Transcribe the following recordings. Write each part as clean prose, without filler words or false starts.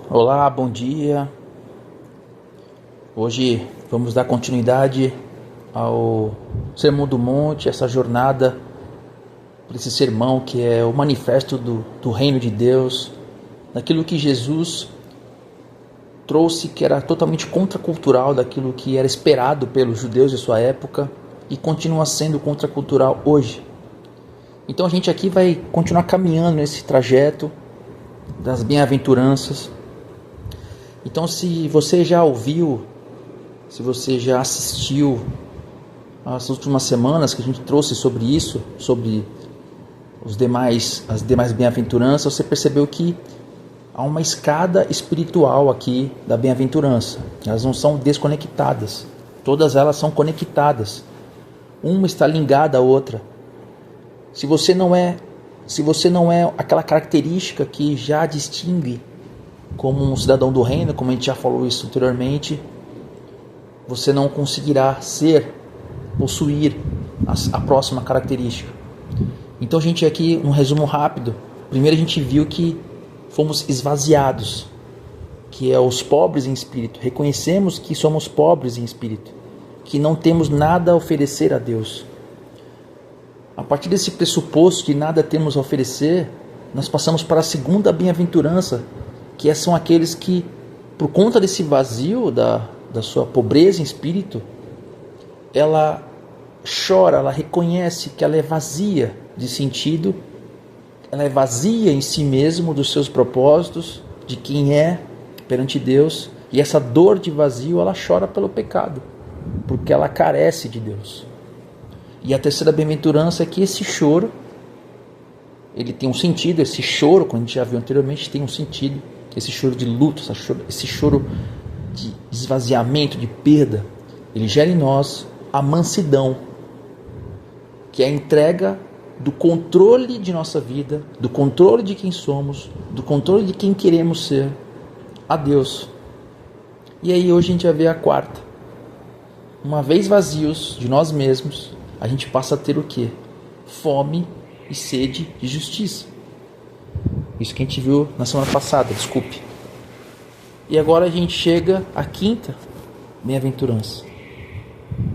Olá, bom dia. Hoje vamos dar continuidade ao Sermão do Monte, essa jornada por esse sermão que é o manifesto do reino de Deus, daquilo que Jesus trouxe, que era totalmente contracultural daquilo que era esperado pelos judeus de sua época e continua sendo contracultural hoje. Então a gente aqui vai continuar caminhando nesse trajeto das bem-aventuranças. Então, se você já ouviu, se você já assistiu as últimas semanas que a gente trouxe sobre isso, sobre as demais bem-aventuranças, você percebeu que há uma escada espiritual aqui da bem-aventurança. Elas não são desconectadas, todas elas são conectadas. Uma está ligada à outra. Se você não é aquela característica que já distingue como um cidadão do reino, como a gente já falou isso anteriormente, você não conseguirá possuir a próxima característica. Então, gente, aqui um resumo rápido. Primeiro a gente viu que fomos esvaziados, que é os pobres em espírito. Reconhecemos que somos pobres em espírito, que não temos nada a oferecer a Deus. A partir desse pressuposto de nada temos a oferecer, nós passamos para a segunda bem-aventurança, que são aqueles que, por conta desse vazio da sua pobreza em espírito, ela chora, ela reconhece que ela é vazia de sentido, ela é vazia em si mesmo, dos seus propósitos, de quem é perante Deus, e essa dor de vazio ela chora pelo pecado, porque ela carece de Deus. E a terceira bem-aventurança é que esse choro, ele tem um sentido, esse choro, como a gente já viu anteriormente, tem um sentido, esse choro de luto, esse choro de esvaziamento, de perda, ele gera em nós a mansidão, que é a entrega do controle de nossa vida, do controle de quem somos, do controle de quem queremos ser, a Deus. E aí hoje a gente vai ver a quarta. Uma vez vazios de nós mesmos, a gente passa a ter o quê? Fome e sede de justiça. Isso que a gente viu na semana passada, desculpe. E agora a gente chega à quinta bem-aventurança,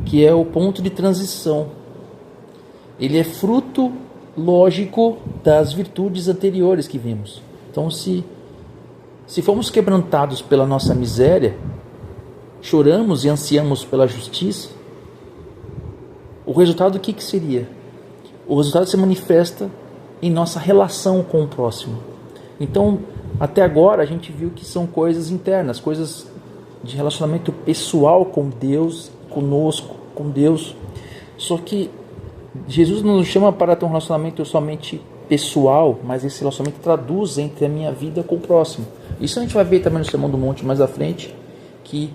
que é o ponto de transição. Ele é fruto lógico das virtudes anteriores que vimos. Então, se fomos quebrantados pela nossa miséria, choramos e ansiamos pela justiça, o resultado do que seria? O resultado se manifesta em nossa relação com o próximo. Então, até agora a gente viu que são coisas internas, coisas de relacionamento pessoal com Deus, conosco, com Deus. Só que Jesus não nos chama para ter um relacionamento somente pessoal, mas esse relacionamento traduz entre a minha vida com o próximo. Isso a gente vai ver também no Sermão do Monte mais à frente, que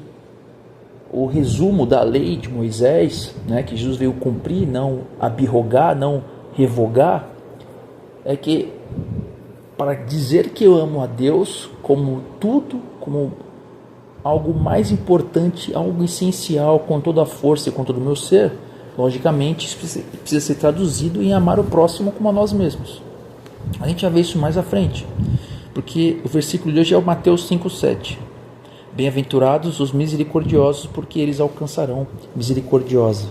o resumo da lei de Moisés, que Jesus veio cumprir, não abrogar, não revogar, é que para dizer que eu amo a Deus como tudo, como algo mais importante, algo essencial, com toda a força e com todo o meu ser, logicamente isso precisa ser traduzido em amar o próximo como a nós mesmos. A gente vai ver isso mais à frente, porque o versículo de hoje é o Mateus 5,7. Bem-aventurados os misericordiosos, porque eles alcançarão misericordiosa.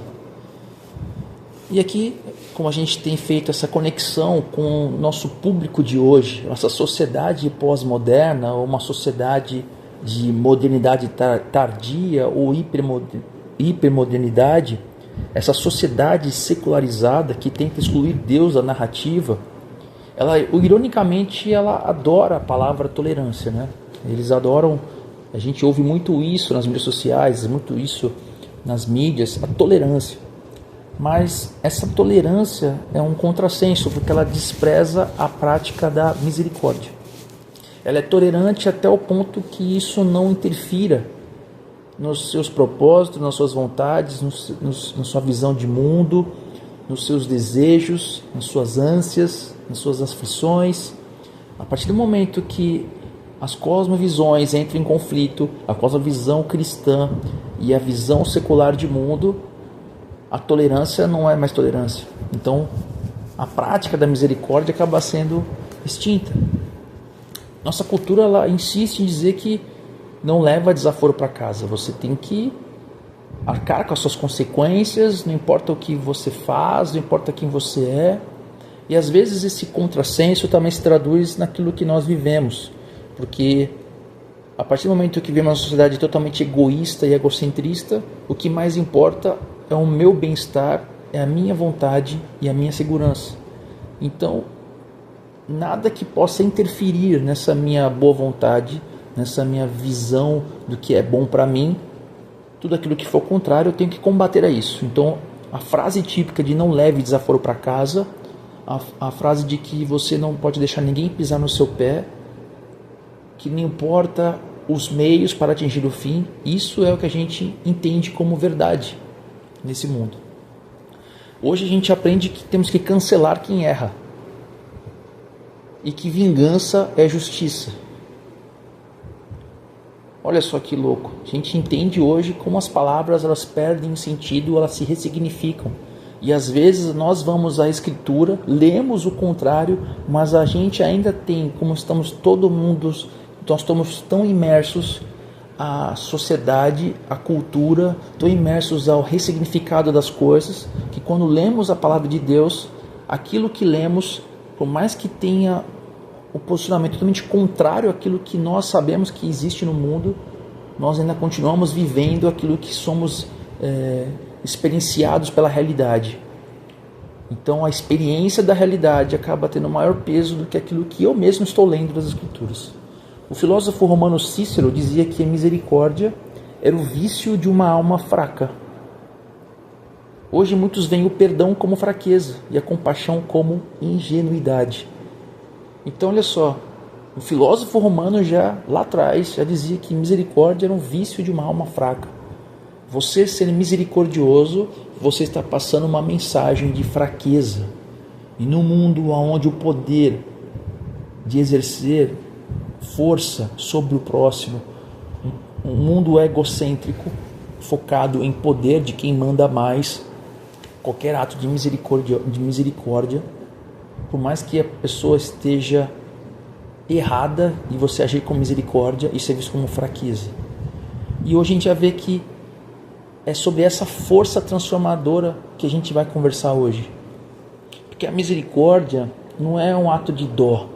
E aqui, como a gente tem feito essa conexão com o nosso público de hoje, nossa sociedade pós-moderna, ou uma sociedade de modernidade tardia ou hipermodernidade, essa sociedade secularizada que tenta excluir Deus da narrativa, ironicamente, ela adora a palavra tolerância, Eles adoram, a gente ouve muito isso nas mídias sociais, muito isso nas mídias, a tolerância. Mas essa tolerância é um contrassenso, porque ela despreza a prática da misericórdia. Ela é tolerante até o ponto que isso não interfira nos seus propósitos, nas suas vontades, na sua visão de mundo, nos seus desejos, nas suas ânsias, nas suas aflições. A partir do momento que as cosmovisões entram em conflito, a cosmovisão cristã e a visão secular de mundo, a tolerância não é mais tolerância. Então, a prática da misericórdia acaba sendo extinta. Nossa cultura ela insiste em dizer que não leva desaforo para casa. Você tem que arcar com as suas consequências, não importa o que você faz, não importa quem você é. E às vezes esse contrassenso também se traduz naquilo que nós vivemos. Porque a partir do momento que vivemos uma sociedade totalmente egoísta e egocentrista, o que mais importa é o meu bem-estar, é a minha vontade e a minha segurança. Então, nada que possa interferir nessa minha boa vontade, nessa minha visão do que é bom para mim, tudo aquilo que for contrário, eu tenho que combater a isso. Então, a frase típica de não leve desaforo para casa, a frase de que você não pode deixar ninguém pisar no seu pé, que não importa os meios para atingir o fim, isso é o que a gente entende como verdade nesse mundo. Hoje a gente aprende que temos que cancelar quem erra e que vingança é justiça. Olha só que louco. A gente entende hoje como as palavras elas perdem sentido, elas se ressignificam. E às vezes nós vamos à escritura, lemos o contrário, mas a gente ainda tem, como estamos todo mundo, nós estamos tão imersos à sociedade, à cultura, tão imersos ao ressignificado das coisas, que quando lemos a palavra de Deus, aquilo que lemos, por mais que tenha o posicionamento totalmente contrário àquilo que nós sabemos que existe no mundo, nós ainda continuamos vivendo aquilo que somos experienciados pela realidade. Então a experiência da realidade acaba tendo maior peso do que aquilo que eu mesmo estou lendo das Escrituras. O filósofo romano Cícero dizia que a misericórdia era o vício de uma alma fraca. Hoje muitos veem o perdão como fraqueza e a compaixão como ingenuidade. Então olha só, o filósofo romano já lá atrás já dizia que misericórdia era um vício de uma alma fraca. Você ser misericordioso, você está passando uma mensagem de fraqueza. E no mundo onde o poder de exercer força sobre o próximo, um mundo egocêntrico, focado em poder de quem manda mais, qualquer ato de misericórdia, por mais que a pessoa esteja errada e você agir com misericórdia, isso é visto como fraqueza. E hoje a gente vai ver que é sobre essa força transformadora que a gente vai conversar hoje. Porque a misericórdia não é um ato de dó,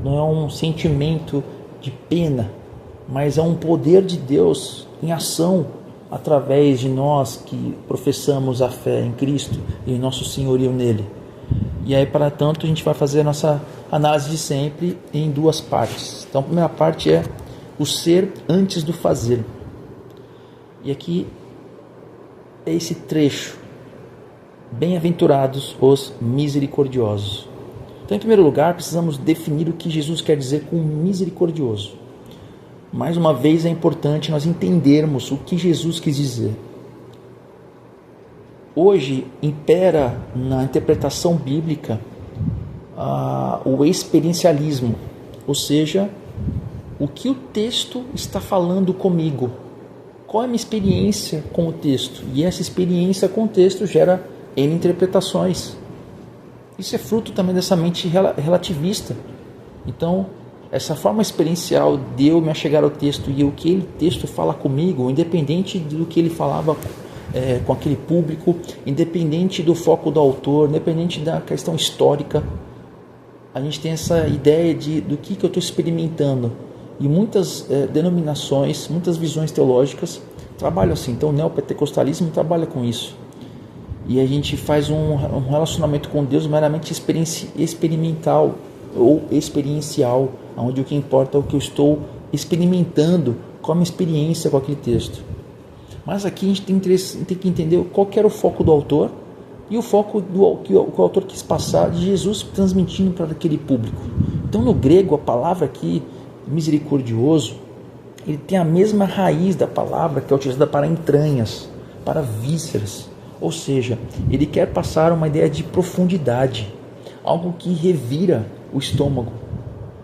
não é um sentimento de pena, mas é um poder de Deus em ação através de nós que professamos a fé em Cristo e em nosso senhorio nele. E aí, para tanto, a gente vai fazer a nossa análise de sempre em duas partes. Então, a primeira parte é o ser antes do fazer. E aqui é esse trecho. Bem-aventurados os misericordiosos. Então, em primeiro lugar, precisamos definir o que Jesus quer dizer com misericordioso. Mais uma vez, é importante nós entendermos o que Jesus quis dizer. Hoje impera na interpretação bíblica o experiencialismo, ou seja, o que o texto está falando comigo, qual é a minha experiência com o texto, e essa experiência com o texto gera N interpretações. Isso é fruto também dessa mente relativista. Então, essa forma experiencial de eu me achegar ao texto e o que o texto fala comigo, independente do que ele falava com aquele público, independente do foco do autor, independente da questão histórica, a gente tem essa ideia do que eu estou experimentando. E muitas denominações, muitas visões teológicas trabalham assim. Então o neopentecostalismo trabalha com isso. E a gente faz um relacionamento com Deus meramente experimental ou experiencial, onde o que importa é o que eu estou experimentando, qual a minha experiência com aquele texto. Mas aqui a gente tem que entender qual que era o foco do autor e o foco que o autor quis passar de Jesus transmitindo para aquele público. Então no grego a palavra aqui, misericordioso, ele tem a mesma raiz da palavra que é utilizada para entranhas, para vísceras. Ou seja, ele quer passar uma ideia de profundidade, algo que revira o estômago,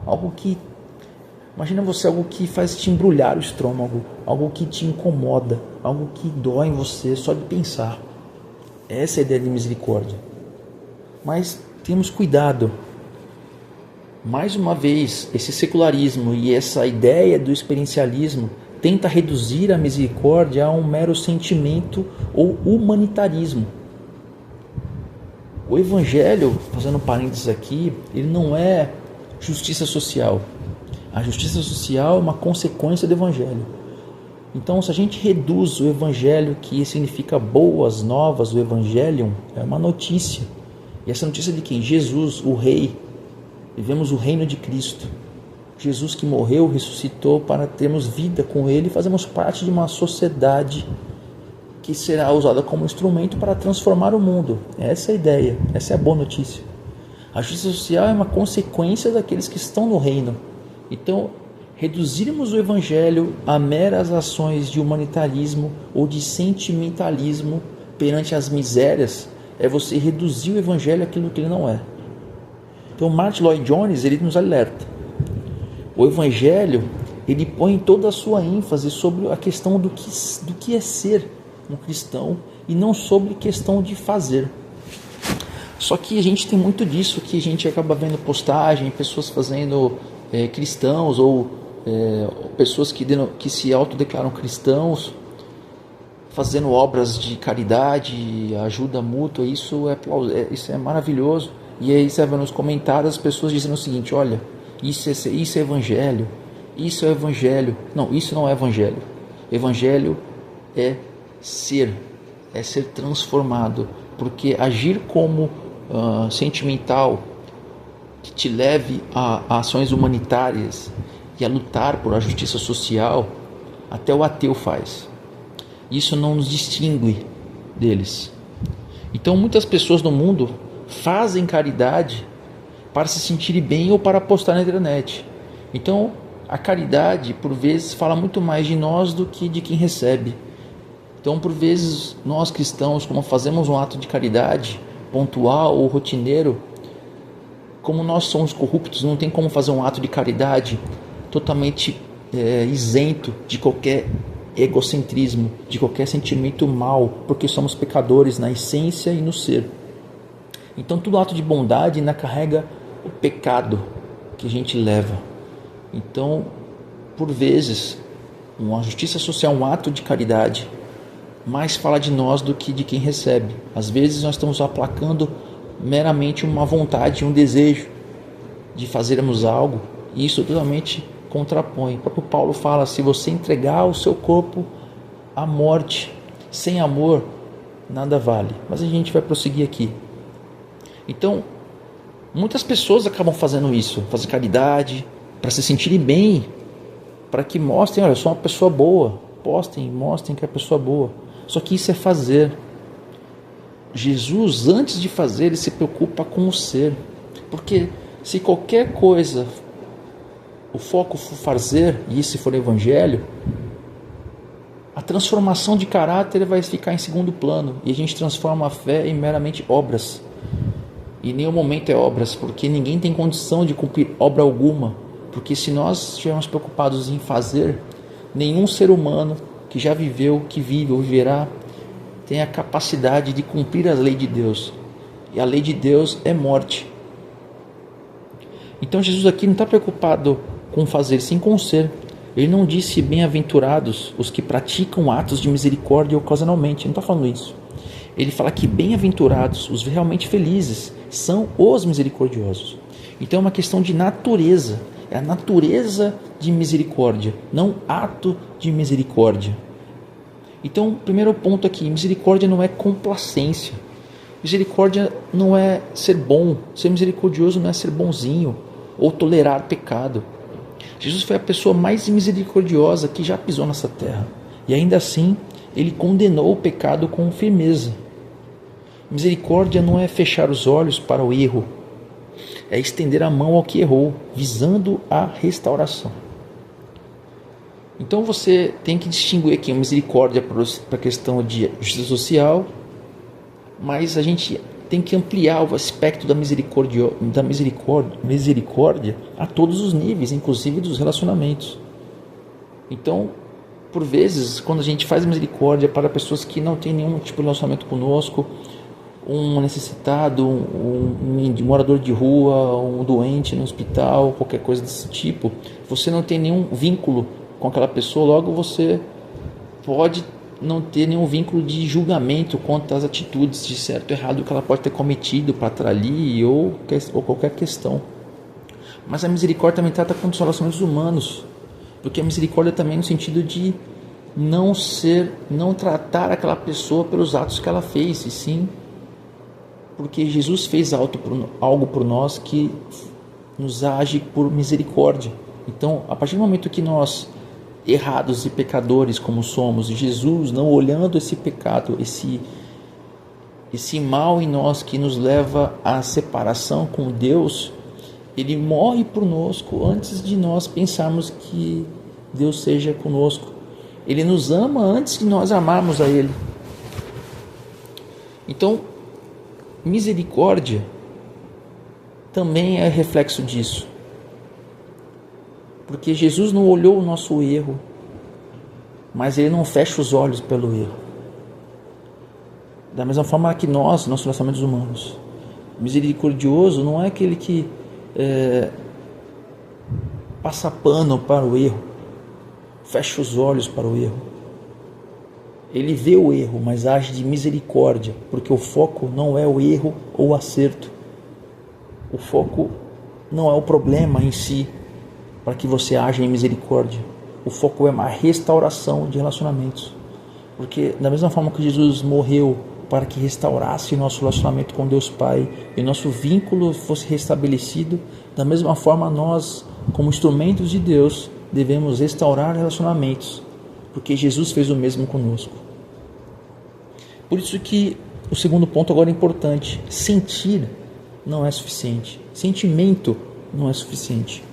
algo que, imagina você, algo que faz te embrulhar o estômago, algo que te incomoda, algo que dói em você só de pensar. Essa é a ideia de misericórdia. Mas temos cuidado. Mais uma vez, esse secularismo e essa ideia do experiencialismo tenta reduzir a misericórdia a um mero sentimento ou humanitarismo. O Evangelho, fazendo parênteses aqui, ele não é justiça social. A justiça social é uma consequência do Evangelho. Então, se a gente reduz o Evangelho, que significa boas novas, o Evangelium, é uma notícia. E essa notícia é de quem? Jesus, o Rei. Vivemos o reino de Cristo. Jesus que morreu, ressuscitou para termos vida com Ele e fazemos parte de uma sociedade que será usada como instrumento para transformar o mundo. Essa é a ideia, essa é a boa notícia. A justiça social é uma consequência daqueles que estão no reino. Então, reduzirmos o Evangelho a meras ações de humanitarismo ou de sentimentalismo perante as misérias é você reduzir o Evangelho àquilo que ele não é. Então, Martyn Lloyd-Jones, ele nos alerta. O Evangelho, ele põe toda a sua ênfase sobre a questão do que é ser um cristão e não sobre questão de fazer. Só que a gente tem muito disso, que a gente acaba vendo postagem, pessoas fazendo cristãos ou pessoas que se autodeclaram cristãos, fazendo obras de caridade, ajuda mútua. Isso é maravilhoso. E aí você vai nos comentários as pessoas dizendo o seguinte: olha, isso é evangelho, isso é evangelho. Não, isso não é evangelho. Evangelho é ser transformado, porque agir como sentimental que te leve a ações humanitárias e a lutar por a justiça social, até o ateu faz. Isso não nos distingue deles. Então muitas pessoas no mundo fazem caridade para se sentirem bem ou para postar na internet. Então a caridade por vezes fala muito mais de nós do que de quem recebe. Então por vezes nós cristãos, como fazemos um ato de caridade pontual ou rotineiro, como nós somos corruptos, não tem como fazer um ato de caridade totalmente isento de qualquer egocentrismo, de qualquer sentimento mal, porque somos pecadores na essência e no ser. Então todo ato de bondade ainda carrega o pecado que a gente leva. Então, por vezes, uma justiça social, um ato de caridade, mais fala de nós do que de quem recebe. Às vezes nós estamos aplacando meramente uma vontade, um desejo de fazermos algo, e isso totalmente contrapõe. O próprio Paulo fala: se você entregar o seu corpo à morte sem amor, nada vale. Mas a gente vai prosseguir aqui. Então, muitas pessoas acabam fazendo isso, fazem caridade para se sentirem bem, para que mostrem: olha, eu sou uma pessoa boa. Mostrem que é pessoa boa. Só que isso é fazer. Jesus, antes de fazer, ele se preocupa com o ser. Porque se qualquer coisa o foco for fazer, e se for evangelho, a transformação de caráter vai ficar em segundo plano, e a gente transforma a fé em meramente obras. E em nenhum momento é obras, porque ninguém tem condição de cumprir obra alguma. Porque se nós estivermos preocupados em fazer, nenhum ser humano que já viveu, que vive ou viverá, tem a capacidade de cumprir a lei de Deus. E a lei de Deus é morte. Então Jesus aqui não está preocupado com fazer, sim com ser. Ele não disse: bem-aventurados os que praticam atos de misericórdia ocasionalmente. Ele não está falando isso. Ele fala que bem-aventurados, os realmente felizes, são os misericordiosos. Então é uma questão de natureza. É a natureza de misericórdia, não ato de misericórdia. Então, primeiro ponto aqui: misericórdia não é complacência. Misericórdia não é ser bom. Ser misericordioso não é ser bonzinho ou tolerar pecado. Jesus foi a pessoa mais misericordiosa que já pisou nessa terra. E ainda assim, ele condenou o pecado com firmeza. Misericórdia não é fechar os olhos para o erro. É estender a mão ao que errou, visando a restauração. Então você tem que distinguir aqui a misericórdia para a questão de justiça social, mas a gente tem que ampliar o aspecto da misericórdia a todos os níveis, inclusive dos relacionamentos. Então, por vezes, quando a gente faz misericórdia para pessoas que não têm nenhum tipo de relacionamento conosco, um necessitado, um morador de rua, um doente no hospital, qualquer coisa desse tipo, você não tem nenhum vínculo com aquela pessoa, logo você pode não ter nenhum vínculo de julgamento quanto às atitudes de certo ou errado que ela pode ter cometido para estar ali ou qualquer questão. Mas a misericórdia também trata com os relacionamentos humanos, porque a misericórdia também no sentido de não tratar aquela pessoa pelos atos que ela fez, e sim porque Jesus fez algo por nós que nos age por misericórdia. Então, a partir do momento que nós, errados e pecadores como somos, Jesus, não olhando esse pecado, esse mal em nós que nos leva à separação com Deus, Ele morre por nós antes de nós pensarmos que Deus seja conosco. Ele nos ama antes de nós amarmos a Ele. Então, misericórdia também é reflexo disso. Porque Jesus não olhou o nosso erro, mas Ele não fecha os olhos pelo erro. Da mesma forma que nossos relacionamentos humanos. Misericordioso não é aquele que passa pano para o erro, fecha os olhos para o erro. Ele vê o erro, mas age de misericórdia, porque o foco não é o erro ou o acerto. O foco não é o problema em si, para que você aja em misericórdia. O foco é uma restauração de relacionamentos. Porque da mesma forma que Jesus morreu para que restaurasse nosso relacionamento com Deus Pai e nosso vínculo fosse restabelecido, da mesma forma nós, como instrumentos de Deus, devemos restaurar relacionamentos, porque Jesus fez o mesmo conosco. Por isso que o segundo ponto agora é importante. Sentir não é suficiente. Sentimento não é suficiente.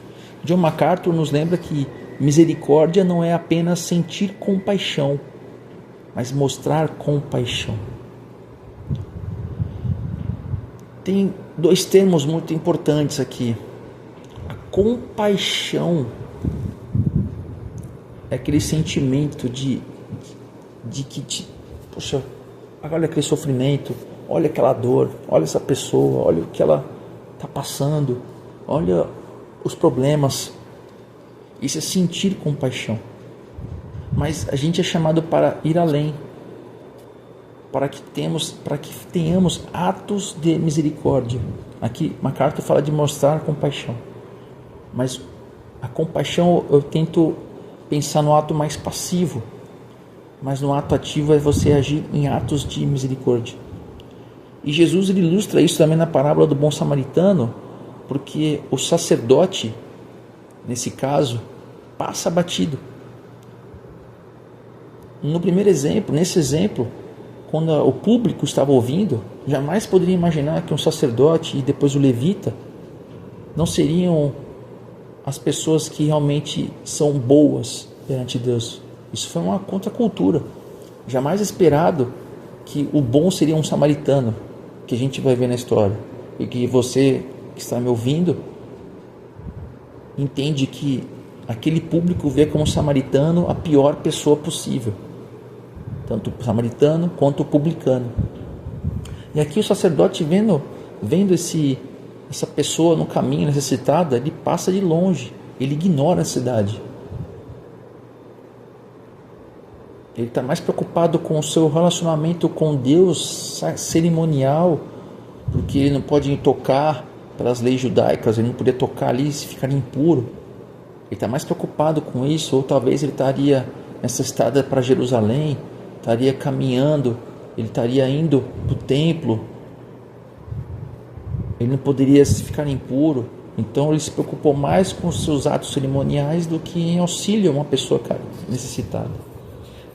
John MacArthur nos lembra que misericórdia não é apenas sentir compaixão, mas mostrar compaixão. Tem dois termos muito importantes aqui. A compaixão é aquele sentimento de que, poxa, olha aquele sofrimento, olha aquela dor, olha essa pessoa, olha o que ela está passando, olha os problemas. Isso é sentir compaixão. Mas a gente é chamado para ir além, para que tenhamos atos de misericórdia. Aqui MacArthur fala de mostrar compaixão, mas a compaixão eu tento pensar no ato mais passivo, mas no ato ativo é você agir em atos de misericórdia. E Jesus ele ilustra isso também na parábola do bom samaritano, porque o sacerdote, nesse caso, passa batido. No primeiro exemplo, nesse exemplo, quando o público estava ouvindo, jamais poderia imaginar que um sacerdote e depois o levita não seriam as pessoas que realmente são boas perante Deus. Isso foi uma contracultura. Jamais esperado que o bom seria um samaritano, que a gente vai ver na história. E que você que está me ouvindo entende que aquele público vê como samaritano a pior pessoa possível, tanto o samaritano quanto o publicano. E aqui o sacerdote vendo essa pessoa no caminho necessitada, ele passa de longe, ele ignora a cidade. Ele está mais preocupado com o seu relacionamento com Deus cerimonial, porque ele não pode tocar pelas leis judaicas, ele não podia tocar ali se ficar impuro. Ele está mais preocupado com isso, ou talvez ele estaria nessa estrada para Jerusalém, estaria caminhando, ele estaria indo para o templo, ele não poderia ficar impuro. Então ele se preocupou mais com os seus atos cerimoniais do que em auxílio a uma pessoa necessitada.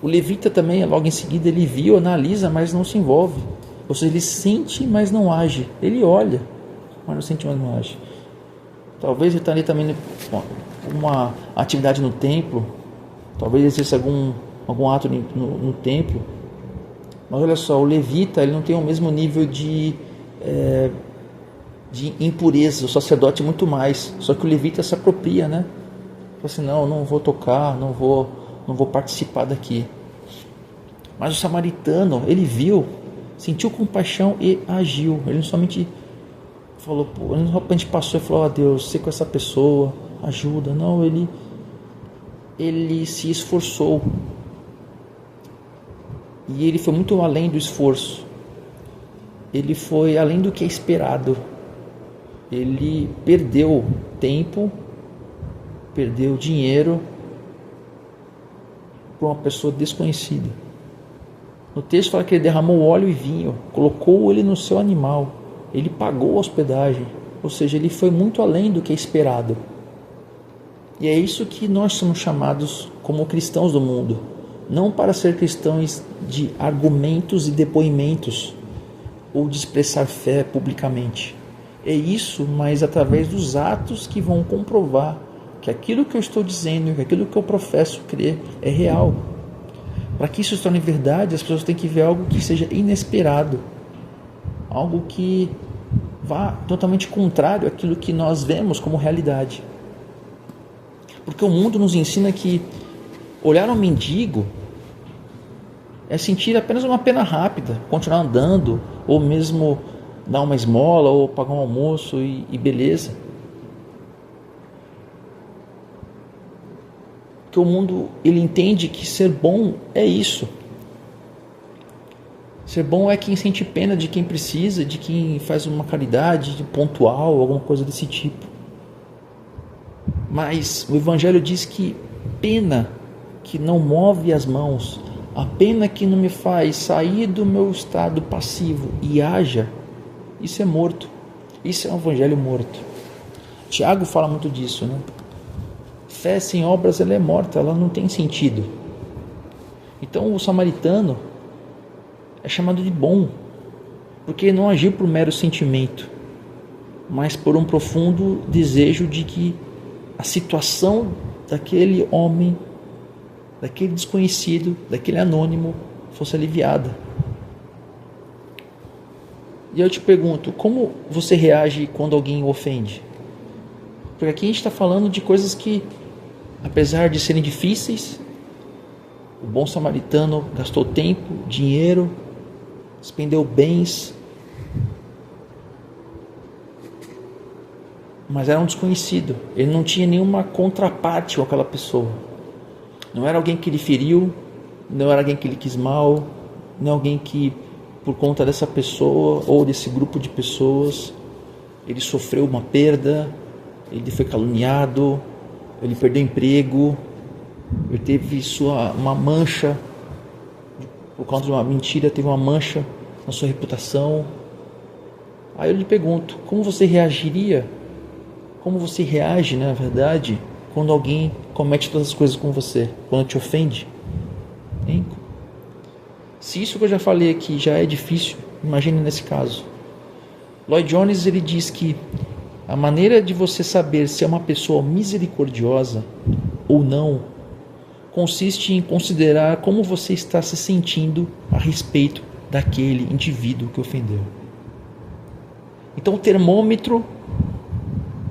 O levita também, logo em seguida, ele viu, analisa, mas não se envolve. Ou seja, ele sente, mas não age. Ele olha, mas não sente, mas não age. Talvez ele estaria também uma atividade no templo, talvez exista algum ato no templo. Mas olha só, o levita ele não tem o mesmo nível de impureza, o sacerdote muito mais. Só que o levita se apropria, né? Fala assim, não vou tocar, não vou participar daqui. Mas o samaritano, ele viu, sentiu compaixão e agiu. Ele não somente falou, ele não somente passou e falou, ó Deus, sei com essa pessoa, ajuda. Não, ele se esforçou. E ele foi muito além do esforço. Ele foi além do que é esperado. Ele perdeu tempo, perdeu dinheiro para uma pessoa desconhecida. No texto fala que ele derramou óleo e vinho, colocou ele no seu animal, ele pagou a hospedagem, ou seja, ele foi muito além do que é esperado. E é isso que nós somos chamados como cristãos do mundo, não para ser cristãos de argumentos e depoimentos, ou de expressar fé publicamente. É isso, mas através dos atos que vão comprovar que aquilo que eu estou dizendo, que aquilo que eu professo crer é real. Para que isso se torne verdade, as pessoas têm que ver algo que seja inesperado, algo que vá totalmente contrário àquilo que nós vemos como realidade. Porque o mundo nos ensina que olhar um mendigo é sentir apenas uma pena rápida, continuar andando, ou mesmo dar uma esmola, ou pagar um almoço e beleza. Porque o mundo, ele entende que ser bom é isso. Ser bom é quem sente pena de quem precisa, de quem faz uma caridade pontual, alguma coisa desse tipo. Mas o Evangelho diz que pena que não move as mãos, a pena que não me faz sair do meu estado passivo e haja, isso é morto. Isso é um Evangelho morto. Tiago fala muito disso, né? Fé sem obras, ela é morta, ela não tem sentido. Então o samaritano é chamado de bom, porque ele não agiu por mero sentimento, mas por um profundo desejo de que a situação daquele homem, daquele desconhecido, daquele anônimo, fosse aliviada. E eu te pergunto, como você reage quando alguém o ofende? Porque aqui a gente está falando de coisas que, apesar de serem difíceis, o bom samaritano gastou tempo, dinheiro, expendeu bens, mas era um desconhecido. Ele não tinha nenhuma contraparte com aquela pessoa. Não era alguém que lhe feriu, não era alguém que lhe quis mal, não é alguém que, por conta dessa pessoa ou desse grupo de pessoas, ele sofreu uma perda, ele foi caluniado, ele perdeu emprego, ele teve uma mancha, por causa de uma mentira, teve uma mancha na sua reputação. Aí eu lhe pergunto, como você reagiria? Como você reage, na verdade, quando alguém comete todas as coisas com você, quando te ofende? Hein? Se isso que eu já falei aqui já é difícil, imagine nesse caso. Lloyd Jones, ele diz que a maneira de você saber se é uma pessoa misericordiosa ou não consiste em considerar como você está se sentindo a respeito daquele indivíduo que ofendeu. Então o termômetro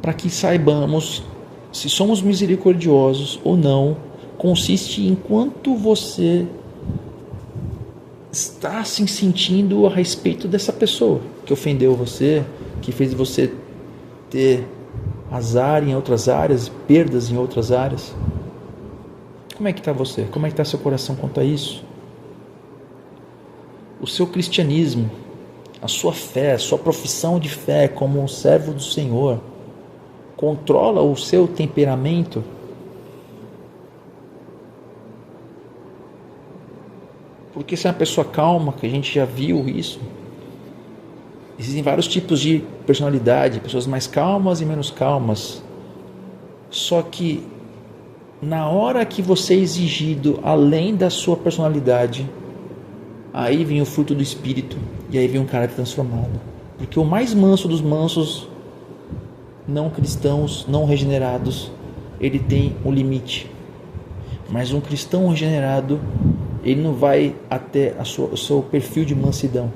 para que saibamos se somos misericordiosos ou não consiste em quanto você está se sentindo a respeito dessa pessoa que ofendeu você, que fez você ter azar em outras áreas, perdas em outras áreas. Como é que está você? Como é que está seu coração quanto a isso? O seu cristianismo, a sua fé, a sua profissão de fé como um servo do Senhor, controla o seu temperamento? Porque se é uma pessoa calma, que a gente já viu isso, existem vários tipos de personalidade, pessoas mais calmas e menos calmas. Só que na hora que você é exigido além da sua personalidade, aí vem o fruto do Espírito e aí vem um caráter transformado. Porque o mais manso dos mansos, não cristãos, não regenerados, ele tem um limite. Mas um cristão regenerado, ele não vai até o seu perfil de mansidão.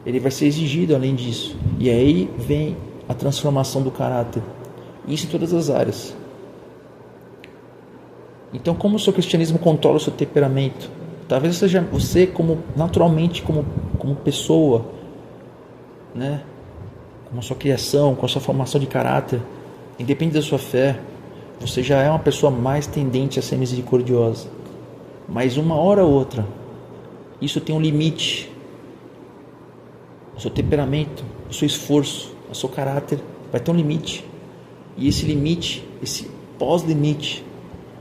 Ele vai ser exigido além disso. E aí vem a transformação do caráter. Isso em todas as áreas. Então, como o seu cristianismo controla o seu temperamento? Talvez seja você, naturalmente, como como pessoa, né? Com a sua criação, com a sua formação de caráter, independente da sua fé, você já é uma pessoa mais tendente a ser misericordiosa. Mas uma hora ou outra, isso tem um limite. O seu temperamento, o seu esforço, o seu caráter vai ter um limite. E esse limite, esse pós-limite,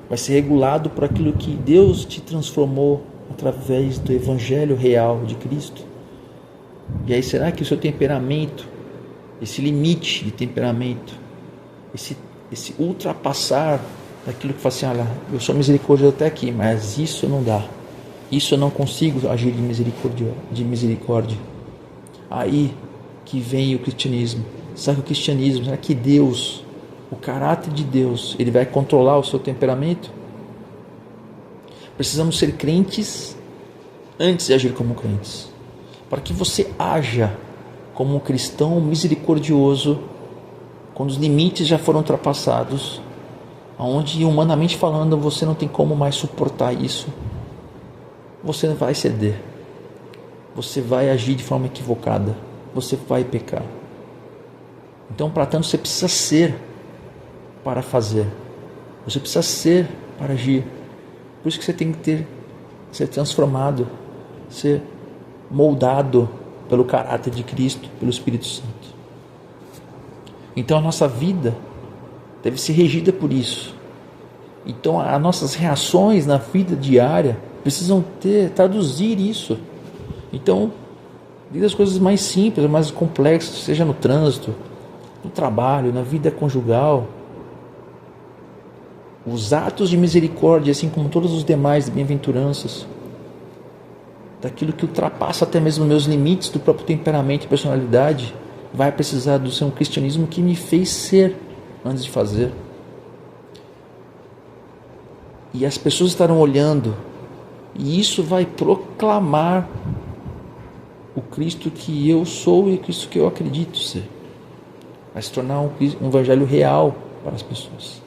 vai ser regulado por aquilo que Deus te transformou através do Evangelho real de Cristo. E aí será que o seu temperamento, esse limite de temperamento, esse ultrapassar daquilo que fala assim, olha, eu sou misericordioso até aqui, mas isso não dá, isso eu não consigo agir de misericórdia. Aí que vem o cristianismo. Será que o cristianismo, será que Deus, o caráter de Deus, ele vai controlar o seu temperamento? Precisamos ser crentes antes de agir como crentes, para que você haja como um cristão misericordioso quando os limites já foram ultrapassados, onde humanamente falando você não tem como mais suportar isso. Você vai ceder, você vai agir de forma equivocada, você vai pecar. Então, para tanto, você precisa ser para fazer, você precisa ser para agir. Por isso que você tem que ser transformado, ser moldado pelo caráter de Cristo, pelo Espírito Santo. Então a nossa vida deve ser regida por isso. Então as nossas reações na vida diária precisam traduzir isso. Então, desde as coisas mais simples, mais complexas, seja no trânsito, no trabalho, na vida conjugal, os atos de misericórdia, assim como todos os demais bem-aventuranças, daquilo que ultrapassa até mesmo meus limites do próprio temperamento e personalidade, vai precisar do seu cristianismo que me fez ser antes de fazer. E as pessoas estarão olhando, e isso vai proclamar o Cristo que eu sou e o Cristo que eu acredito ser. Vai se tornar um evangelho real para as pessoas.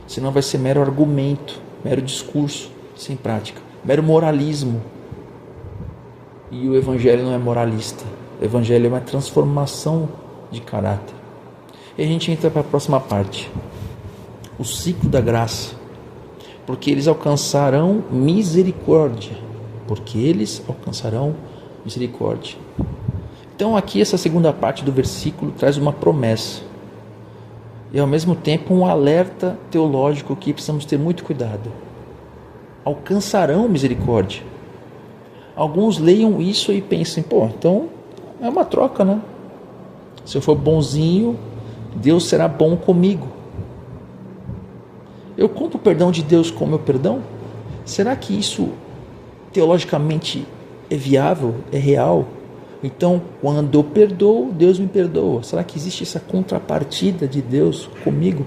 Senão vai ser mero argumento, mero discurso, sem prática, mero moralismo. E o evangelho não é moralista. O evangelho é uma transformação de caráter. E a gente entra para a próxima parte. O ciclo da graça. Porque eles alcançarão misericórdia. Porque eles alcançarão misericórdia. Então aqui essa segunda parte do versículo traz uma promessa. E ao mesmo tempo um alerta teológico que precisamos ter muito cuidado. Alcançarão misericórdia. Alguns leiam isso e pensem, então é uma troca, né? Se eu for bonzinho, Deus será bom comigo. Eu conto o perdão de Deus com o meu perdão? Será que isso teologicamente é viável, é real? Então, quando eu perdoo, Deus me perdoa. Será que existe essa contrapartida de Deus comigo?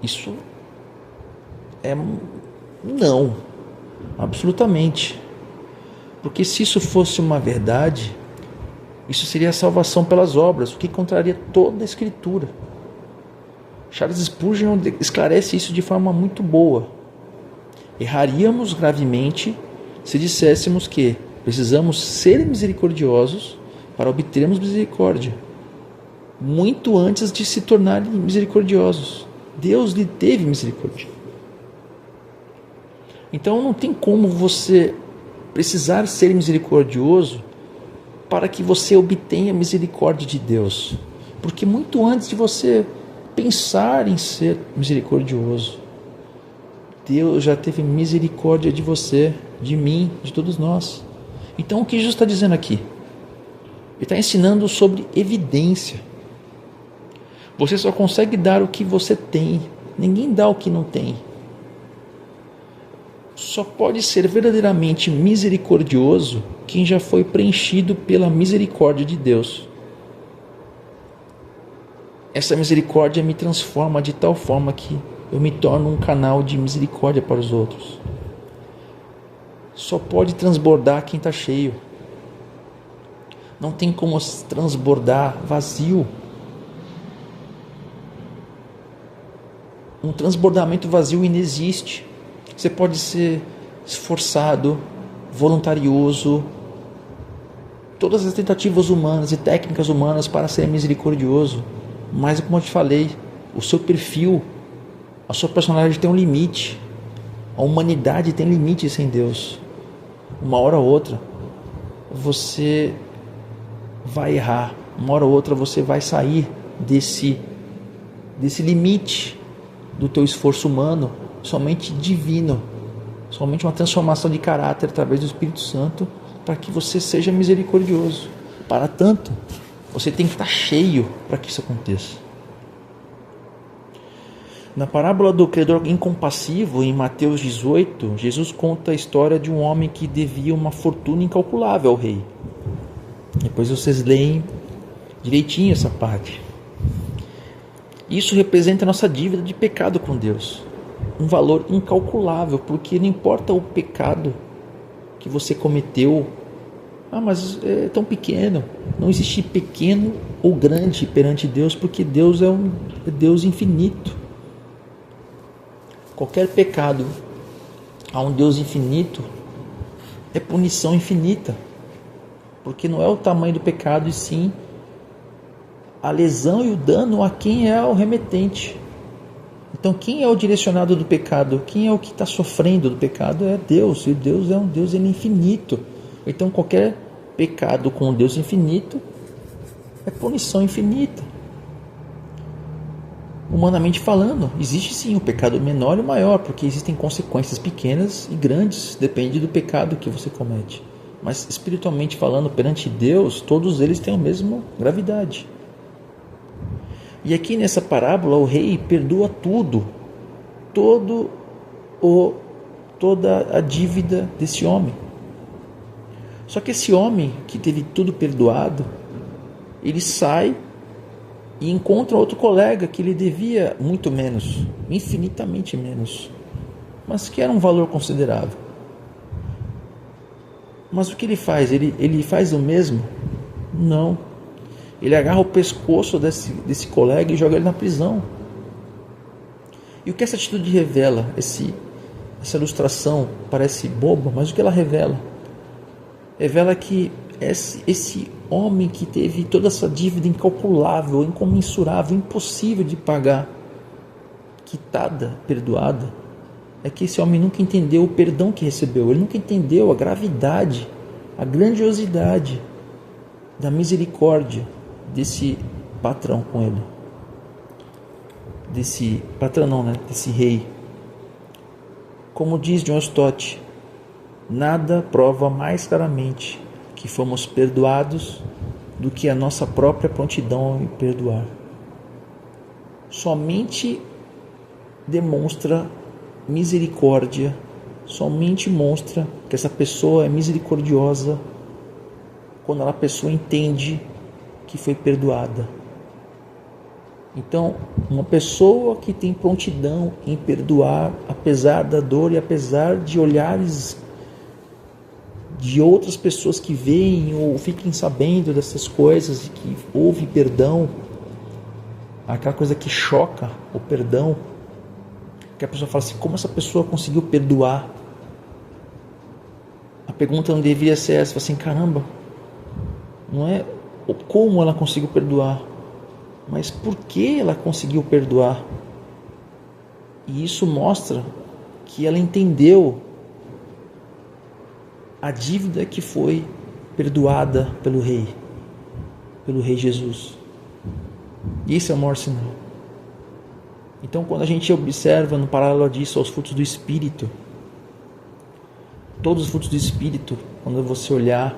Isso é não, absolutamente. Porque se isso fosse uma verdade, isso seria a salvação pelas obras, o que contraria toda a Escritura. Charles Spurgeon esclarece isso de forma muito boa. Erraríamos gravemente se disséssemos que precisamos ser misericordiosos para obtermos misericórdia, muito antes de se tornarem misericordiosos. Deus lhe teve misericórdia. Então não tem como você precisar ser misericordioso para que você obtenha a misericórdia de Deus. Porque muito antes de você pensar em ser misericordioso, Deus já teve misericórdia de você, de mim, de todos nós. Então o que Jesus está dizendo aqui? Ele está ensinando sobre evidência. Você só consegue dar o que você tem. Ninguém dá o que não tem. Só pode ser verdadeiramente misericordioso quem já foi preenchido pela misericórdia de Deus. Essa misericórdia me transforma de tal forma que eu me torno um canal de misericórdia para os outros. Só pode transbordar quem está cheio. Não tem como transbordar vazio. Um transbordamento vazio inexiste. Você pode ser esforçado, voluntarioso, todas as tentativas humanas e técnicas humanas para ser misericordioso, mas como eu te falei, o seu perfil, a sua personalidade tem um limite, a humanidade tem limites sem Deus. Uma hora ou outra você vai errar, uma hora ou outra você vai sair desse limite do teu esforço humano, somente divino, somente uma transformação de caráter através do Espírito Santo, para que você seja misericordioso. Para tanto, você tem que estar cheio para que isso aconteça. Na parábola do credor incompassivo, em Mateus 18, Jesus conta a história de um homem que devia uma fortuna incalculável ao rei. Depois vocês leem direitinho essa parte. Isso representa a nossa dívida de pecado com Deus. Um valor incalculável, porque não importa o pecado que você cometeu. Mas é tão pequeno. Não existe pequeno ou grande perante Deus, porque Deus é Deus infinito. Qualquer pecado a um Deus infinito é punição infinita, porque não é o tamanho do pecado, e sim a lesão e o dano a quem é o remetente. Então, quem é o direcionado do pecado? Quem é o que está sofrendo do pecado? É Deus, e Deus é um Deus, ele é infinito. Então, qualquer pecado com um Deus infinito é punição infinita. Humanamente falando, existe sim o pecado menor e o maior, porque existem consequências pequenas e grandes, depende do pecado que você comete. Mas espiritualmente falando, perante Deus, todos eles têm a mesma gravidade. E aqui nessa parábola o rei perdoa tudo, toda a dívida desse homem. Só que esse homem que teve tudo perdoado, ele sai e encontra outro colega que lhe devia muito menos, infinitamente menos, mas que era um valor considerável. Mas o que ele faz? Ele faz o mesmo? Não. Ele agarra o pescoço desse colega e joga ele na prisão. E o que essa atitude revela? Essa ilustração parece boba, mas o que ela revela? Revela que esse homem que teve toda essa dívida incalculável, incomensurável, impossível de pagar, quitada, perdoada, é que esse homem nunca entendeu o perdão que recebeu. Ele nunca entendeu a gravidade, a grandiosidade da misericórdia desse patrão com ele. Desse patrão não, né? Desse rei. Como diz John Stott, nada prova mais claramente que fomos perdoados do que a nossa própria prontidão em perdoar. Somente demonstra misericórdia, somente mostra que essa pessoa é misericordiosa quando a pessoa entende que foi perdoada. Então, uma pessoa que tem prontidão em perdoar, apesar da dor e apesar de olhares de outras pessoas que veem ou fiquem sabendo dessas coisas, que houve perdão, aquela coisa que choca o perdão, que a pessoa fala assim, como essa pessoa conseguiu perdoar? A pergunta não deveria ser essa, assim, caramba, não é como ela conseguiu perdoar, mas por que ela conseguiu perdoar? E isso mostra que ela entendeu a dívida que foi perdoada pelo Rei Jesus. E esse é o maior sinal. Então, quando a gente observa no paralelo disso aos frutos do Espírito, todos os frutos do Espírito, quando você olhar,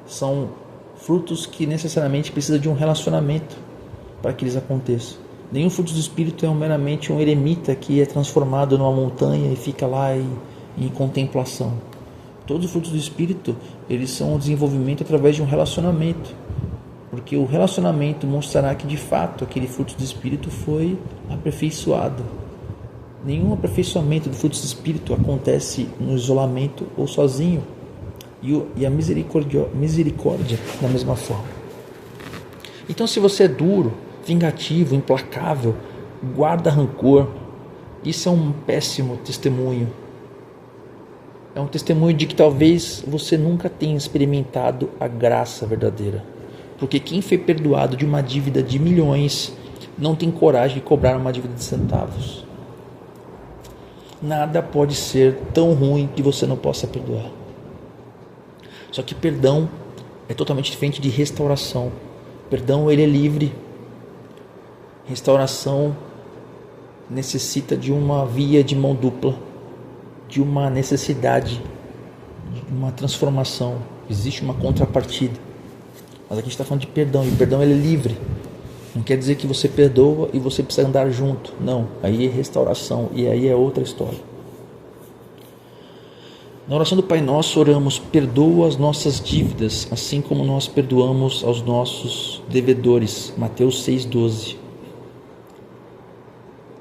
são frutos que necessariamente precisam de um relacionamento para que eles aconteçam. Nenhum fruto do Espírito é meramente um eremita que é transformado numa montanha e fica lá em contemplação. Todos os frutos do Espírito, eles são um desenvolvimento através de um relacionamento, porque o relacionamento mostrará que de fato aquele fruto do Espírito foi aperfeiçoado. Nenhum aperfeiçoamento do fruto do Espírito acontece no isolamento ou sozinho, e a misericórdia da mesma forma. Então, se você é duro, vingativo, implacável, guarda rancor, isso é um péssimo testemunho. é um testemunho de que talvez você nunca tenha experimentado a graça verdadeira. Porque quem foi perdoado de uma dívida de milhões não tem coragem de cobrar uma dívida de centavos. Nada pode ser tão ruim que você não possa perdoar. Só que perdão é totalmente diferente de restauração. Perdão, ele é livre. Restauração necessita de uma via de mão dupla, de uma necessidade, de uma transformação. Existe uma contrapartida. Mas aqui a gente está falando de perdão, e o perdão ele é livre. Não quer dizer que você perdoa e você precisa andar junto. Não, aí é restauração e aí é outra história. Na oração do Pai Nosso oramos: perdoa as nossas dívidas, assim como nós perdoamos aos nossos devedores. Mateus 6,12.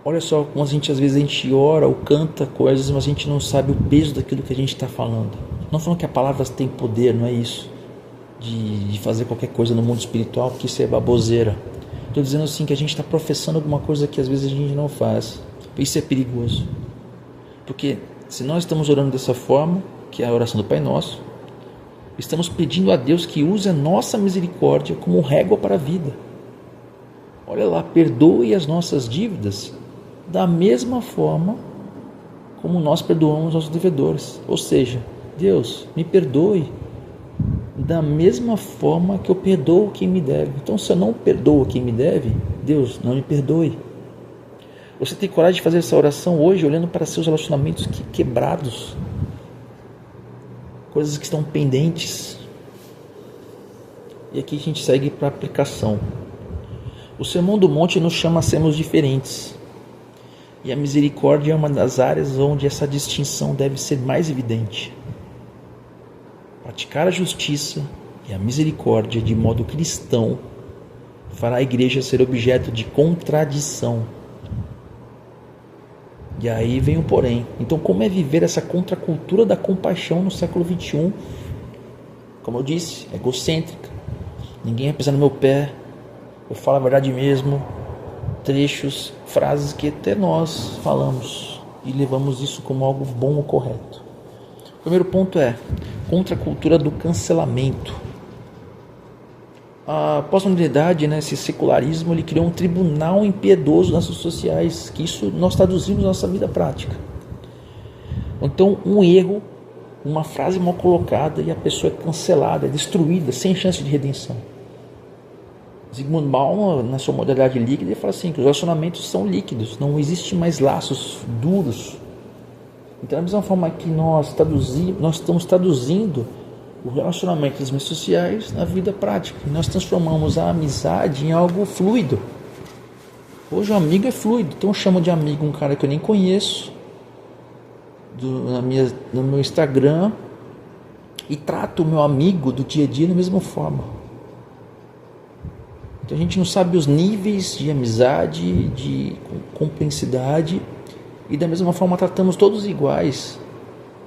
Olha só como às vezes a gente ora ou canta coisas, mas a gente não sabe o peso daquilo que a gente está falando. Não falando que a palavra tem poder, não é isso. De fazer qualquer coisa no mundo espiritual, porque isso é baboseira. Estou dizendo assim que a gente está professando alguma coisa que às vezes a gente não faz. Isso é perigoso. Porque se nós estamos orando dessa forma, que é a oração do Pai Nosso, estamos pedindo a Deus que use a nossa misericórdia como régua para a vida. Olha lá, perdoe as nossas dívidas da mesma forma como nós perdoamos nossos devedores. Ou seja, Deus, me perdoe da mesma forma que eu perdoo quem me deve. Então, se eu não perdoo quem me deve, Deus, não me perdoe. Você tem coragem de fazer essa oração hoje, olhando para seus relacionamentos quebrados, coisas que estão pendentes. E aqui a gente segue para a aplicação. O Sermão do Monte nos chama a sermos diferentes. E a misericórdia é uma das áreas onde essa distinção deve ser mais evidente. Praticar a justiça e a misericórdia de modo cristão fará a igreja ser objeto de contradição. E aí vem o porém. Então, como é viver essa contracultura da compaixão no século XXI? Como eu disse, egocêntrica. Ninguém vai pisar no meu pé. Eu falo a verdade mesmo. Trechos, frases que até nós falamos e levamos isso como algo bom ou correto. O primeiro ponto é contra a cultura do cancelamento. A pós-modernidade, esse secularismo, ele criou um tribunal impiedoso nas redes sociais, que isso nós traduzimos na nossa vida prática. Então, um erro, uma frase mal colocada e a pessoa é cancelada, é destruída, sem chance de redenção. Zygmunt Bauman, na sua modalidade líquida, ele fala assim, que os relacionamentos são líquidos, não existem mais laços duros. Então, da mesma forma que nós estamos traduzindo o relacionamento das mídias sociais na vida prática. Nós transformamos a amizade em algo fluido. Hoje o amigo é fluido, então eu chamo de amigo um cara que eu nem conheço no meu Instagram e trato o meu amigo do dia a dia da mesma forma. Então a gente não sabe os níveis de amizade, de cumplicidade, e da mesma forma tratamos todos iguais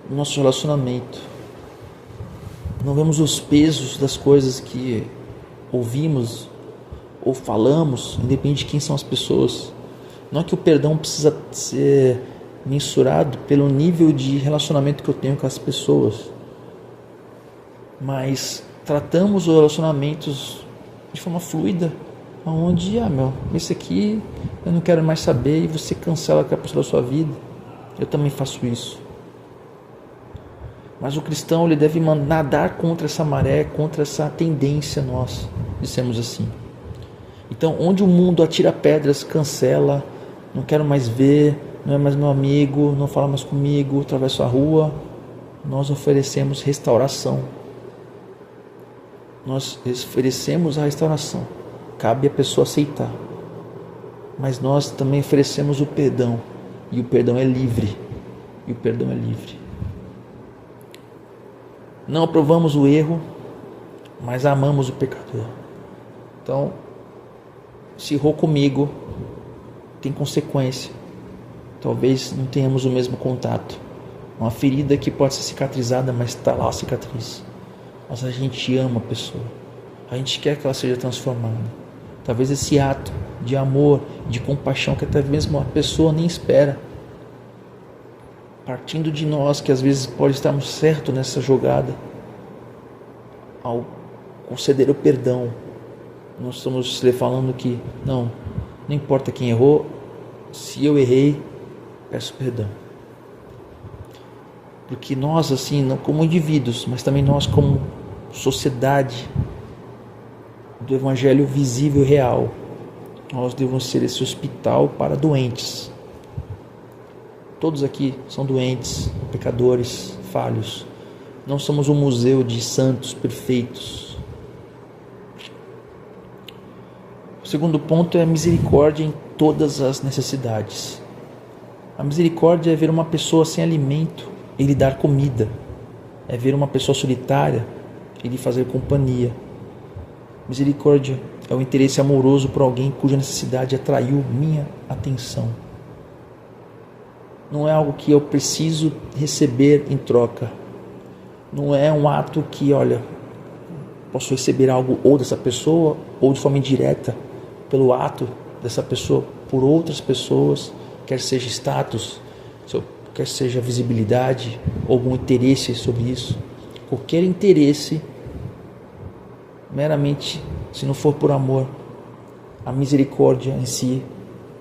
no nosso relacionamento. Não vemos os pesos das coisas que ouvimos ou falamos, independente de quem são as pessoas. Não é que o perdão precisa ser mensurado pelo nível de relacionamento que eu tenho com as pessoas, mas tratamos os relacionamentos de forma fluida, onde, esse aqui eu não quero mais saber, e você cancela aquela pessoa da sua vida. Eu também faço isso. Mas o cristão, ele deve nadar contra essa maré, contra essa tendência nossa, dissemos assim. Então, onde o mundo atira pedras, cancela, não quero mais ver, não é mais meu amigo, não fala mais comigo, atravesso a rua, nós oferecemos restauração. Nós oferecemos a restauração. Cabe a pessoa aceitar. Mas nós também oferecemos o perdão. E o perdão é livre. E o perdão é livre. Não aprovamos o erro, mas amamos o pecador. Então, se errou comigo, tem consequência. Talvez não tenhamos o mesmo contato. Uma ferida que pode ser cicatrizada, mas está lá a cicatriz. Mas a gente ama a pessoa. A gente quer que ela seja transformada. Talvez esse ato de amor, de compaixão, que até mesmo a pessoa nem espera, partindo de nós, que às vezes pode estarmos certos nessa jogada, ao conceder o perdão, nós estamos lhe falando que não importa quem errou, se eu errei, peço perdão. Porque nós, assim, não como indivíduos, mas também nós como sociedade do Evangelho visível e real, nós devemos ser esse hospital para doentes. Todos aqui são doentes, pecadores, falhos. Não somos um museu de santos perfeitos. O segundo ponto é a misericórdia em todas as necessidades. A misericórdia é ver uma pessoa sem alimento e lhe dar comida. É ver uma pessoa solitária e lhe fazer companhia. Misericórdia é o interesse amoroso por alguém cuja necessidade atraiu minha atenção. Não é algo que eu preciso receber em troca. Não é um ato que, posso receber algo ou dessa pessoa ou de forma indireta pelo ato dessa pessoa por outras pessoas, quer seja status, quer seja visibilidade, algum interesse sobre isso. Qualquer interesse, meramente, se não for por amor, a misericórdia em si,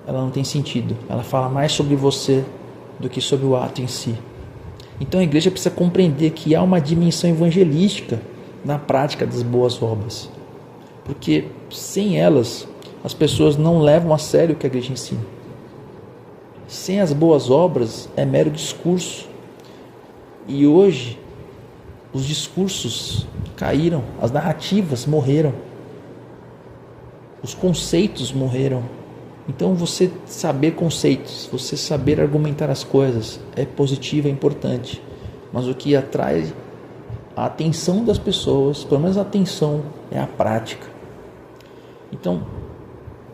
ela não tem sentido. Ela fala mais sobre você do que sobre o ato em si. Então a igreja precisa compreender que há uma dimensão evangelística na prática das boas obras, porque sem elas as pessoas não levam a sério o que a igreja ensina. Sem as boas obras é mero discurso, e hoje os discursos caíram, as narrativas morreram, os conceitos morreram. Então você saber conceitos, você saber argumentar as coisas é positivo, é importante, mas o que atrai a atenção das pessoas, pelo menos a atenção, é a prática. Então,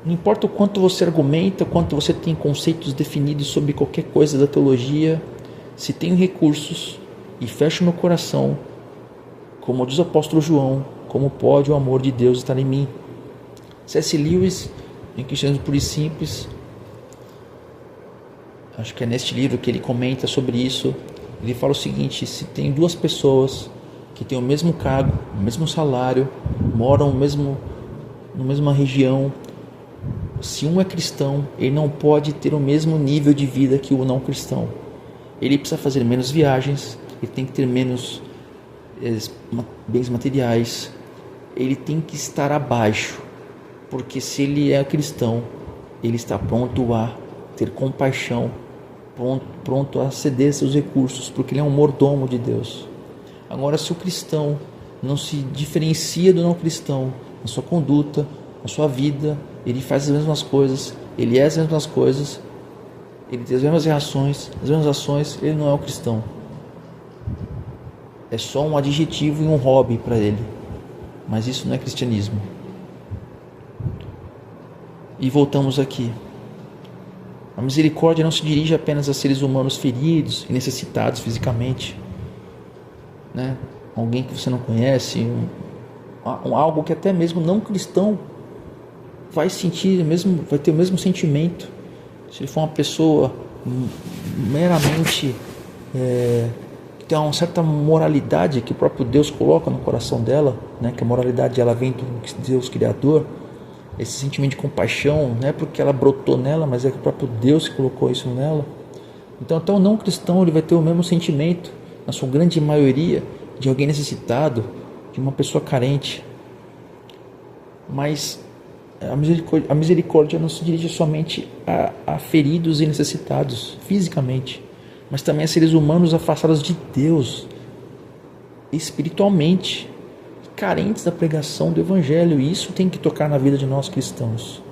não importa o quanto você argumenta, o quanto você tem conceitos definidos sobre qualquer coisa da teologia, se tenho recursos e fecho meu coração, como diz o apóstolo João, como pode o amor de Deus estar em mim? C.S. Lewis, em Cristianismo Puro e Simples, acho que é neste livro que ele comenta sobre isso. Ele fala o seguinte: se tem duas pessoas que têm o mesmo cargo, o mesmo salário, moram na mesma região, se um é cristão, ele não pode ter o mesmo nível de vida que o não cristão. Ele precisa fazer menos viagens, ele tem que ter menos bens materiais, ele tem que estar abaixo, porque se ele é cristão, ele está pronto a ter compaixão, pronto a ceder seus recursos, porque ele é um mordomo de Deus. Agora, se o cristão não se diferencia do não cristão na sua conduta, na sua vida, ele faz as mesmas coisas, ele é as mesmas coisas, ele tem as mesmas reações, as mesmas ações, ele não é um cristão. É só um adjetivo e um hobby para ele, mas isso não é cristianismo. E voltamos aqui. A misericórdia não se dirige apenas a seres humanos feridos e necessitados fisicamente, né? Alguém que você não conhece, algo que até mesmo não cristão vai sentir vai ter o mesmo sentimento. Se ele for uma pessoa meramente que tem uma certa moralidade que o próprio Deus coloca no coração dela, né? Que a moralidade ela vem do Deus Criador. Esse sentimento de compaixão não é porque ela brotou nela, mas é que o próprio Deus que colocou isso nela. Então até o não cristão ele vai ter o mesmo sentimento, na sua grande maioria, de alguém necessitado, de uma pessoa carente. Mas a misericórdia não se dirige somente a feridos e necessitados fisicamente, mas também a seres humanos afastados de Deus espiritualmente, carentes da pregação do Evangelho. E isso tem que tocar na vida de nós cristãos.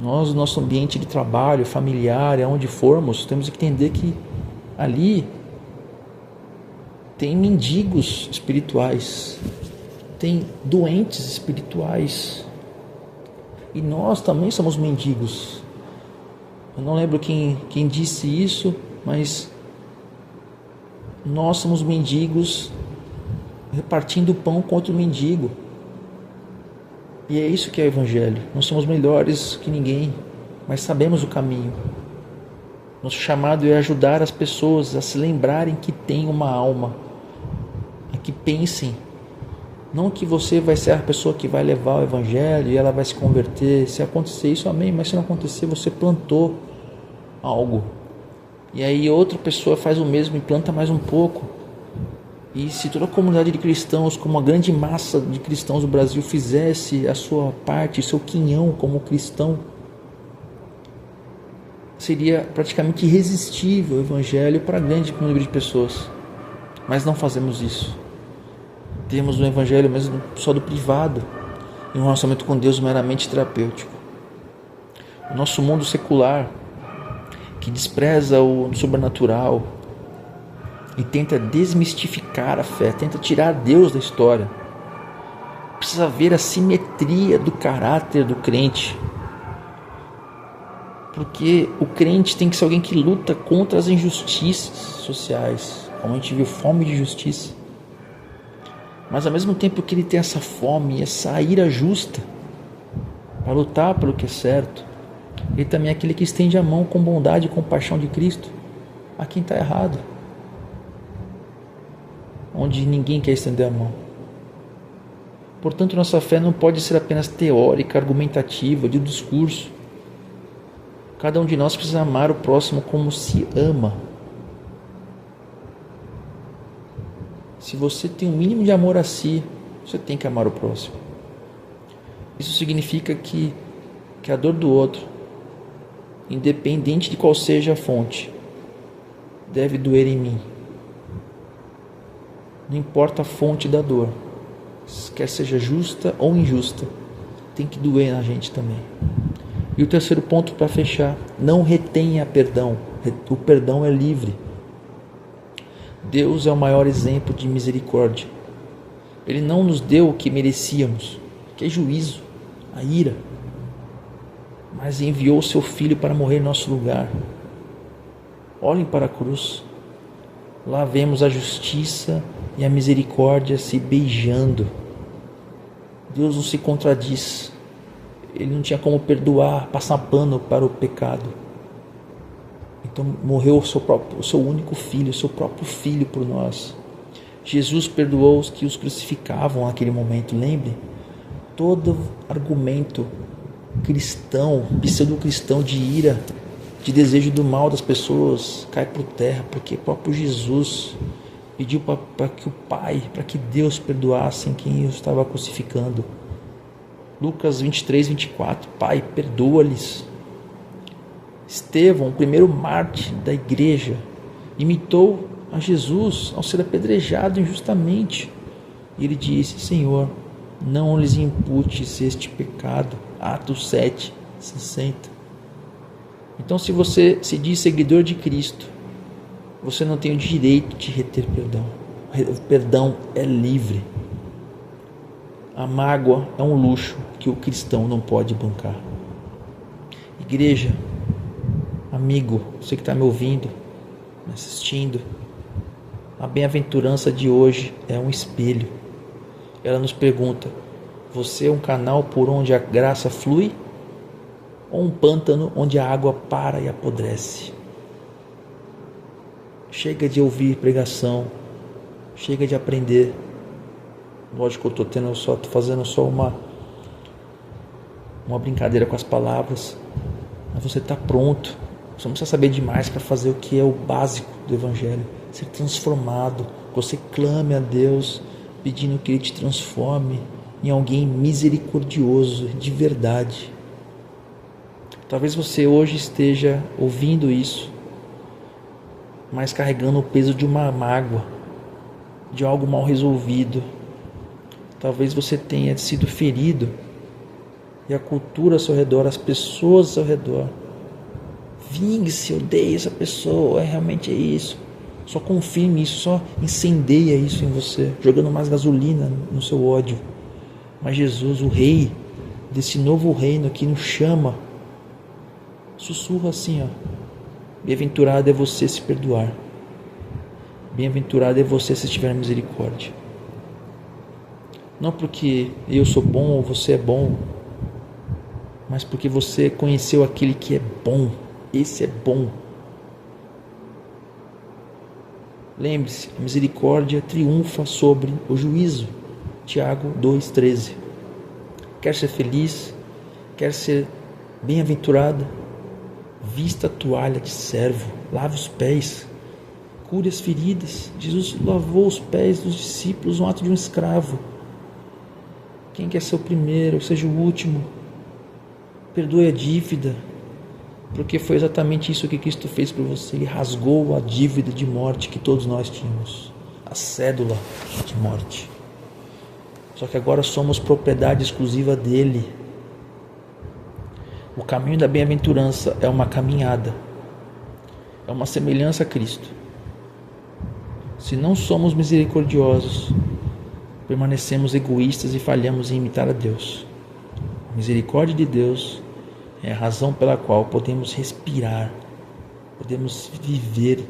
Nós, no nosso ambiente de trabalho, familiar, aonde formos, temos que entender que ali tem mendigos espirituais, tem doentes espirituais, e nós também somos mendigos. Eu não lembro quem disse isso, mas nós somos mendigos repartindo o pão com outro mendigo. E é isso que é o Evangelho. Não somos melhores que ninguém, mas sabemos o caminho. Nosso chamado é ajudar as pessoas a se lembrarem que tem uma alma, a que pensem, não que você vai ser a pessoa que vai levar o evangelho e ela vai se converter. Se acontecer isso, amém, mas se não acontecer, você plantou algo. E aí outra pessoa faz o mesmo e planta mais um pouco. E se toda a comunidade de cristãos, como a grande massa de cristãos do Brasil, fizesse a sua parte, seu quinhão como cristão, seria praticamente irresistível o evangelho para a grande número de pessoas. Mas não fazemos isso. Temos um evangelho mesmo só do privado e um relacionamento com Deus meramente terapêutico. O nosso mundo secular, que despreza o sobrenatural e tenta desmistificar a fé, tenta tirar Deus da história, precisa ver a simetria do caráter do crente. Porque o crente tem que ser alguém que luta contra as injustiças sociais, como a gente viu, fome de justiça. Mas ao mesmo tempo que ele tem essa fome, essa ira justa para lutar pelo que é certo, ele também é aquele que estende a mão com bondade e compaixão de Cristo a quem está errado, onde ninguém quer estender a mão. Portanto, nossa fé não pode ser apenas teórica, argumentativa, de discurso. Cada um de nós precisa amar o próximo como se ama. Se você tem um mínimo de amor a si, você tem que amar o próximo. Isso significa que a dor do outro, independente de qual seja a fonte, deve doer em mim. Não importa a fonte da dor, quer seja justa ou injusta, tem que doer na gente também. E o terceiro ponto para fechar: não retenha perdão. O perdão é livre. Deus é o maior exemplo de misericórdia. Ele não nos deu o que merecíamos, que é juízo, a ira, mas enviou o seu Filho para morrer em nosso lugar. Olhem para a cruz. Lá vemos a justiça e a misericórdia se beijando. Deus não se contradiz. Ele não tinha como perdoar, passar pano para o pecado. Então morreu o seu único filho, o seu próprio filho por nós. Jesus perdoou os que os crucificavam naquele momento. Lembre, todo argumento cristão, pseudo-cristão de ira, de desejo do mal das pessoas, cai por terra, porque o próprio Jesus pediu para que o Pai, para que Deus perdoasse quem o estava crucificando. Lucas 23, 24, Pai, perdoa-lhes. Estevão, o primeiro mártir da igreja, imitou a Jesus ao ser apedrejado injustamente. E ele disse: Senhor, não lhes imputes este pecado. Atos 7, 60. Então, se você se diz seguidor de Cristo, você não tem o direito de reter perdão. O perdão é livre. A mágoa é um luxo que o cristão não pode bancar. Igreja, amigo, você que está me ouvindo, me assistindo, a bem-aventurança de hoje é um espelho. Ela nos pergunta: você é um canal por onde a graça flui ou um pântano onde a água para e apodrece? Chega de ouvir pregação, chega de aprender. Lógico que eu estou fazendo só uma brincadeira com as palavras, mas você está pronto. Você não precisa saber demais para fazer o que é o básico do Evangelho: ser transformado. Você clame a Deus pedindo que Ele te transforme em alguém misericordioso de verdade. Talvez você hoje esteja ouvindo isso, mas carregando o peso de uma mágoa, de algo mal resolvido. Talvez você tenha sido ferido e a cultura ao seu redor, as pessoas ao seu redor, vingue-se, odeie essa pessoa, realmente é isso. Só confirme isso, só incendeia isso em você, jogando mais gasolina no seu ódio. Mas Jesus, o Rei desse novo reino que nos chama, sussurra assim, ó: bem-aventurado é você se perdoar. Bem-aventurado é você se tiver misericórdia. Não porque eu sou bom ou você é bom, mas porque você conheceu aquele que é bom. Esse é bom. Lembre-se, a misericórdia triunfa sobre o juízo. Tiago 2,13. Quer ser feliz? Quer ser bem-aventurado? Vista a toalha de servo, lave os pés, cure as feridas. Jesus lavou os pés dos discípulos, um ato de um escravo. Quem quer ser o primeiro, seja o último. Perdoe a dívida, porque foi exatamente isso que Cristo fez por você. Ele rasgou a dívida de morte que todos nós tínhamos, a cédula de morte. Só que agora somos propriedade exclusiva dele. O caminho da bem-aventurança é uma caminhada, é uma semelhança a Cristo. Se não somos misericordiosos, permanecemos egoístas e falhamos em imitar a Deus. A misericórdia de Deus é a razão pela qual podemos respirar, podemos viver.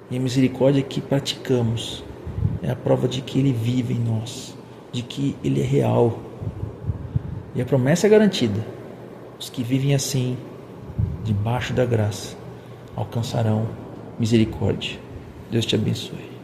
E a misericórdia que praticamos é a prova de que Ele vive em nós, de que Ele é real. E a promessa é garantida. Os que vivem assim, debaixo da graça, alcançarão misericórdia. Deus te abençoe.